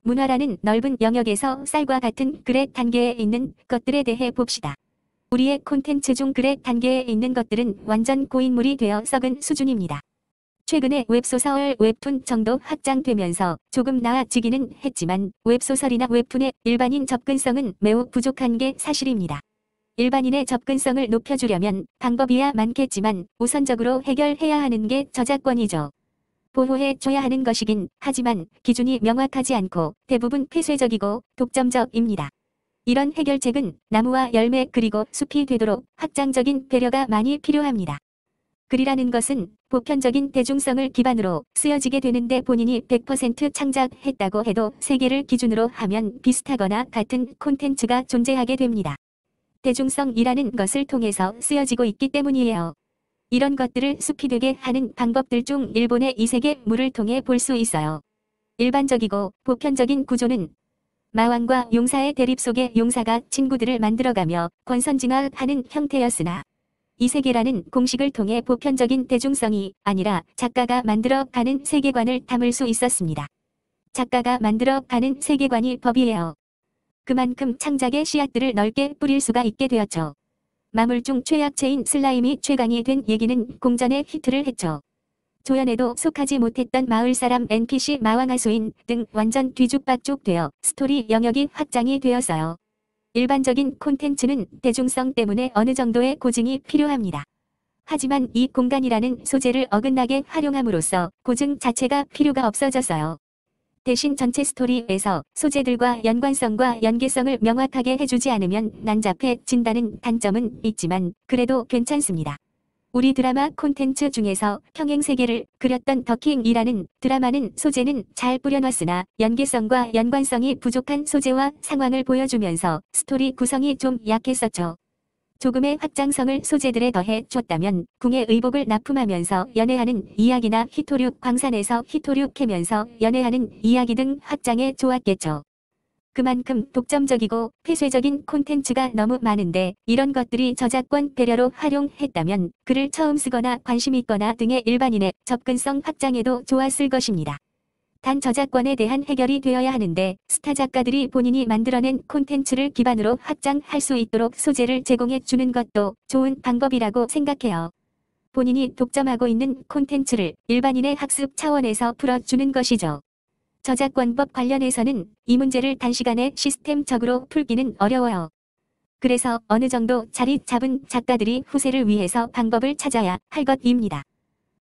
문화라는 넓은 영역에서 쌀과 같은 그렛 단계에 있는 것들에 대해 봅시다. 우리의 콘텐츠 중 그렛 단계에 있는 것들은 완전 고인물이 되어 썩은 수준입니다. 최근에 웹소설 웹툰 정도 확장되면서 조금 나아지기는 했지만 웹소설이나 웹툰의 일반인 접근성은 매우 부족한 게 사실입니다. 일반인의 접근성을 높여주려면 방법이야 많겠지만 우선적으로 해결해야 하는 게 저작권이죠. 보호해줘야 하는 것이긴 하지만 기준이 명확하지 않고 대부분 폐쇄적이고 독점적입니다. 이런 해결책은 나무와 열매 그리고 숲이 되도록 확장적인 배려가 많이 필요합니다. 글이라는 것은 보편적인 대중성을 기반으로 쓰여지게 되는데 본인이 100% 창작했다고 해도 세계를 기준으로 하면 비슷하거나 같은 콘텐츠가 존재하게 됩니다. 대중성이라는 것을 통해서 쓰여지고 있기 때문이에요. 이런 것들을 숲이 되게 하는 방법들 중 일본의 이세계물을 통해 볼 수 있어요. 일반적이고 보편적인 구조는 마왕과 용사의 대립 속에 용사가 친구들을 만들어가며 권선징악하는 형태였으나 이세계라는 공식을 통해 보편적인 대중성이 아니라 작가가 만들어가는 세계관을 담을 수 있었습니다. 작가가 만들어가는 세계관이 법이에요. 그만큼 창작의 씨앗들을 넓게 뿌릴 수가 있게 되었죠. 마물 중 최약체인 슬라임이 최강이 된 얘기는 공전의 히트를 했죠. 조연에도 속하지 못했던 마을사람 NPC 마왕하수인 등 완전 뒤죽박죽 되어 스토리 영역이 확장이 되었어요. 일반적인 콘텐츠는 대중성 때문에 어느 정도의 고증이 필요합니다. 하지만 이 공간이라는 소재를 어긋나게 활용함으로써 고증 자체가 필요가 없어졌어요. 대신 전체 스토리에서 소재들과 연관성과 연계성을 명확하게 해주지 않으면 난잡해진다는 단점은 있지만 그래도 괜찮습니다. 우리 드라마 콘텐츠 중에서 평행세계를 그렸던 더킹이라는 드라마는 소재는 잘 뿌려놨으나 연계성과 연관성이 부족한 소재와 상황을 보여주면서 스토리 구성이 좀 약했었죠. 조금의 확장성을 소재들에 더해 줬다면 궁의 의복을 납품하면서 연애하는 이야기나 히토류 광산에서 히토류 캐면서 연애하는 이야기 등 확장에 좋았겠죠. 그만큼 독점적이고 폐쇄적인 콘텐츠가 너무 많은데 이런 것들이 저작권 배려로 활용했다면 글을 처음 쓰거나 관심 있거나 등의 일반인의 접근성 확장에도 좋았을 것입니다. 단 저작권에 대한 해결이 되어야 하는데 스타 작가들이 본인이 만들어낸 콘텐츠를 기반으로 확장할 수 있도록 소재를 제공해 주는 것도 좋은 방법이라고 생각해요. 본인이 독점하고 있는 콘텐츠를 일반인의 학습 차원에서 풀어주는 것이죠. 저작권법 관련해서는 이 문제를 단시간에 시스템적으로 풀기는 어려워요. 그래서 어느 정도 자리 잡은 작가들이 후세를 위해서 방법을 찾아야 할 것입니다.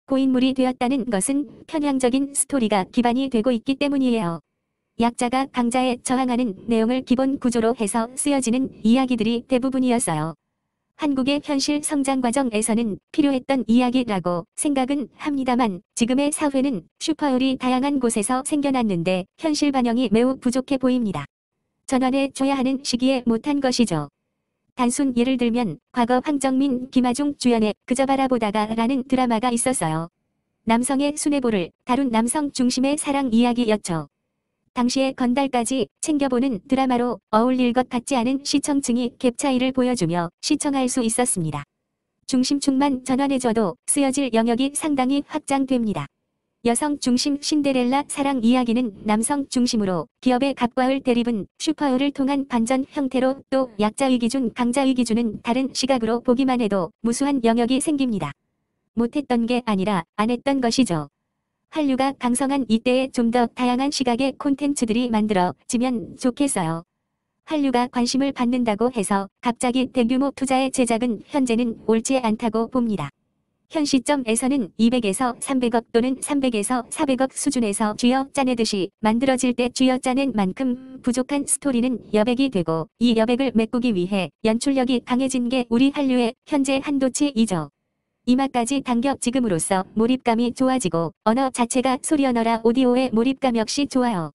고인물이 되었다는 것은 편향적인 스토리가 기반이 되고 있기 때문이에요. 약자가 강자에 저항하는 내용을 기본 구조로 해서 쓰여지는 이야기들이 대부분이었어요. 한국의 현실 성장 과정에서는 필요했던 이야기라고 생각은 합니다만 지금의 사회는 슈퍼율이 다양한 곳에서 생겨났는데 현실 반영이 매우 부족해 보입니다. 전환해 줘야 하는 시기에 못한 것이죠. 단순 예를 들면 과거 황정민, 김아중 주연의 그저 바라보다가 라는 드라마가 있었어요. 남성의 순애보를 다룬 남성 중심의 사랑 이야기였죠. 당시에 건달까지 챙겨보는 드라마로 어울릴 것 같지 않은 시청층이 갭 차이를 보여주며 시청할 수 있었습니다. 중심축만 전환해줘도 쓰여질 영역이 상당히 확장됩니다. 여성 중심 신데렐라 사랑 이야기는 남성 중심으로 기업의 갑과을 대립은 슈퍼율을 통한 반전 형태로 또 약자의 기준 강자의 기준은 다른 시각으로 보기만 해도 무수한 영역이 생깁니다. 못했던 게 아니라 안 했던 것이죠. 한류가 강성한 이때에 좀 더 다양한 시각의 콘텐츠들이 만들어지면 좋겠어요. 한류가 관심을 받는다고 해서 갑자기 대규모 투자의 제작은 현재는 옳지 않다고 봅니다. 현 시점에서는 200에서 300억 또는 300에서 400억 수준에서 쥐어짜내듯이 만들어질 때 쥐어짜낸 만큼 부족한 스토리는 여백이 되고 이 여백을 메꾸기 위해 연출력이 강해진 게 우리 한류의 현재 한도치이죠. 이마까지 당겨 지금으로써 몰입감이 좋아지고 언어 자체가 소리 언어라 오디오의 몰입감 역시 좋아요.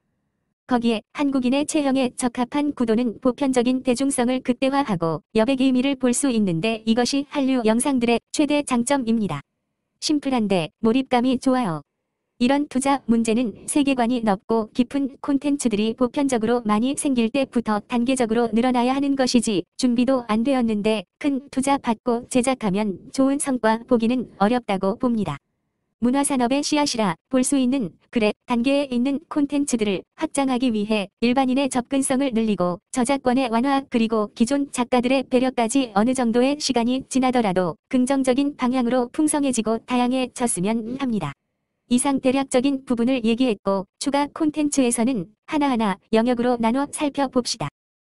거기에 한국인의 체형에 적합한 구도는 보편적인 대중성을 극대화하고 여백의 의미를 볼 수 있는데 이것이 한류 영상들의 최대 장점입니다. 심플한데 몰입감이 좋아요. 이런 투자 문제는 세계관이 넓고 깊은 콘텐츠들이 보편적으로 많이 생길 때부터 단계적으로 늘어나야 하는 것이지 준비도 안 되었는데 큰 투자 받고 제작하면 좋은 성과 보기는 어렵다고 봅니다. 문화산업의 씨앗이라 볼 수 있는 그랩 단계에 있는 콘텐츠들을 확장하기 위해 일반인의 접근성을 늘리고 저작권의 완화 그리고 기존 작가들의 배려까지 어느 정도의 시간이 지나더라도 긍정적인 방향으로 풍성해지고 다양해졌으면 합니다. 이상 대략적인 부분을 얘기했고 추가 콘텐츠에서는 하나하나 영역으로 나눠 살펴봅시다.